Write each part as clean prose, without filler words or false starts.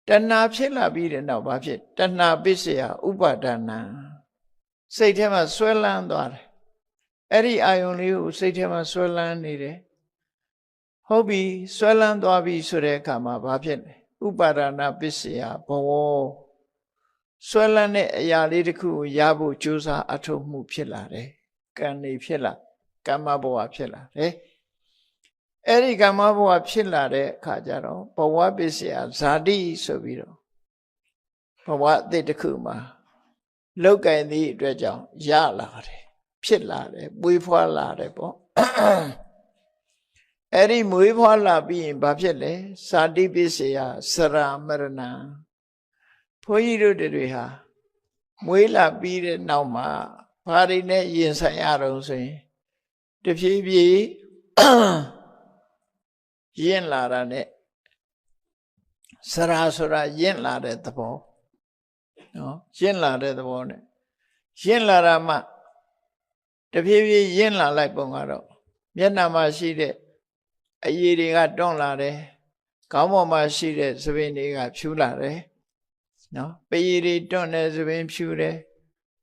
တဏှာဖြစ်လာပြီးတဲ့နောက်ဘာဖြစ်တဏှာပစ္စယဥပါဒနာစိတ်ထဲမှာဆွဲလန်းသွားတယ်အဲ့ဒီအာယုံလေးကိုစိတ်ထဲမှာဆွဲလန်းနေတယ်ဟုတ်ပြီဆွဲလန်းသွားပြီဆိုတဲ့အခါမှာဘာဖြစ်လဲဥပါဒနာပစ္စယဘဝဆွဲလန်းတဲ့အရာလေးတစ်ခုကိုရဖို့ကြိုးစားအထောက်မှုဖြစ်လာတယ်ကံနေဖြစ်လာကမ္မဘဝဖြစ်လာတယ်အဲ့ဒီကမ္မဘဝဖြစ်လာတဲ့အခါကျတော့ဘဝပစ္စယဇာတိဆိုပြီးတော့ဘဝအသစ်တစ်ခုမှာလောက်ကင်သည့်အတွက်ကြောင့်ရလာတယ်ဖြစ်လာတယ်ပွေးဖွားလာတယ်ပေါ့အဲ့ဒီမွေးဖွားလာပြီးရင်ဘာဖြစ်လဲဇာတိပစ္စယစရာမရဏဘုန်းကြီးတို့တွေဟာမွေးလာပြီးတဲ့နောက်မှာဘာတွေနဲ့ရင်ဆိုင်ရတော့ဆိုရင်တဖြည်းဖြည်းရင့်လာတာနဲ့စရာဆိုတာရင့်လာတဲ့သဘောနော်ရင့်လာတဲ့သဘောနဲ့ရင့်လာတာမှတဖြည်းဖြည်းရင့်လာလိုက်ပုံကတော့မျက်နှာမှာရှိတဲ့အရည်တွေကတွန့်လာတယ်ခေါင်းပေါ်မှာရှိတဲ့သပင်တွေကဖြူလာတယ်နော်ပရည်တွေတွန့်တဲ့သပင်ဖြူတယ်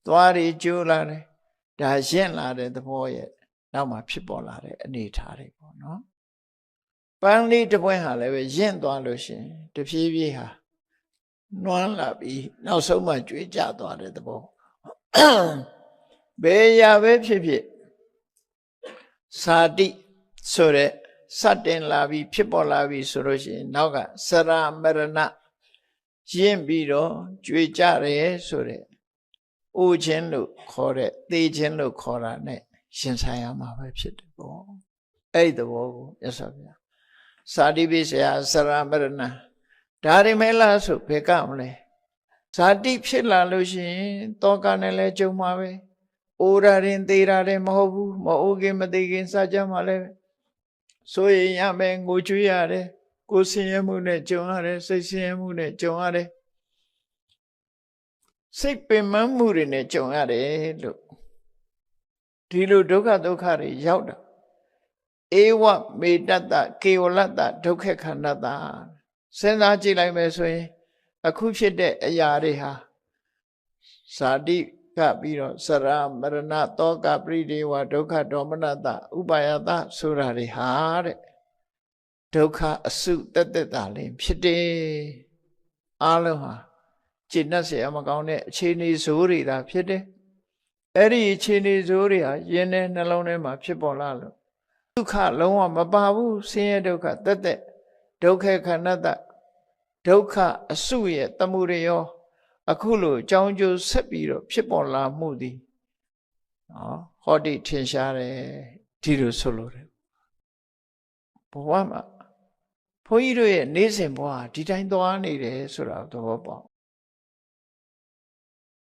သွားတွေကျိုးလာတယ်ဒါရင့်လာတဲ့သဘောရဲ့နောက်မှာဖြစ်ပေါ်လာတဲ့အနေအထားတွေပေါ့နော်ပန်းလေးတစ်ပွင့်ဟာလည်းပဲရင့်သွားလို့ရှိရင်တဖြည်းဖြည်းဟာနွမ်းလာပြီးနောက်ဆုံးမှကျွေးကြသွားတဲ့သဘောဘယ်ရာပဲဖြစ်ဖြစ်ဇာတိဆိုတဲ့စတင်လာပြီးဖြစ်ပေါ်လာပြီးဆိုလို့ရှိရင်နောက်ကစရာမရဏရင့်ပြီးတော့ကျွေးကြတယ်ဆိုတဲ့အိုခြင်းလို့ခေါ်တဲ့သေခြင်းလို့ခေါ်တာ ਨੇ ရှင်ဆိုင်ရမှာပဲဖြစ်တယ်ပေါ့အဲ့ဒီသဘောကိုမြတ်စွာဘုရားဇာတိပစ္စယစရာမရဏဒါတွေမဲလားဆိုဘယ်ကမလဲဇာတိဖြစ်လာလို့ရှိရင်တောကနဲ့လည်းကြုံမှာပဲအိုရာရင်သေရာတယ်မဟုတ်ဘူးမအိုခင်မသေးခင်စကြမှာလည်းဆိုရင်ရမယ်ငိုကြွေးရတယ်ကိုယ်ဆင်းရဲမှုနဲ့ကြုံရတယ်စိတ်ဆင်းရဲမှုနဲ့ကြုံရတယ်စိတ်ပင်ပန်းမှုတွေနဲ့ကြုံရတယ်လို့ဒီလိုဒုက္ခတွေရောက်တာဧဝမေတ္တကေဝလတ္တဒုက္ခခန္ဓတ္တစဉ်းစားကြည့်လိုက်မယ်ဆိုရင်အခုဖြစ်တဲ့အရာတွေဟာဇာတိကပြီးတော့စရမရဏတောကပရိဒေဝဒုက္ခဒေါမနတဥပါယတဆိုတာတွေဟာတဲ့ဒုက္ခအစုတက်တာလည်းဖြစ်တယ်အားလုံးဟာကျင့်တတ်เสียမကောင်းတဲ့အခြေအနေဇိုးတွေသာဖြစ်တယ်အဲ့ဒီအခြေအနေဇိုးတွေဟာယင်းတဲ့နှလုံးထဲမှာဖြစ်ပေါ်လာလို့ဒုက္ခလုံးဝမပါဘူးဆင်းရဲဒုက္ခတက်ဒုက္ခခန္ဓတဒုက္ခအစုရဲ့တမှုတွေရောအခုလိုအကြောင်းကျိုးဆက်ပြီးတော့ဖြစ်ပေါ်လာမှုသည်နော်ဟောတိထင်ရှားတယ်ဒီလိုဆိုလို့တယ်ဘဝမှာဘုန်းကြီးတို့ရဲ့နေ့စဉ်ဘဝဒီတိုင်းသွားနေတယ်ဆိုတာသဘောပေါက်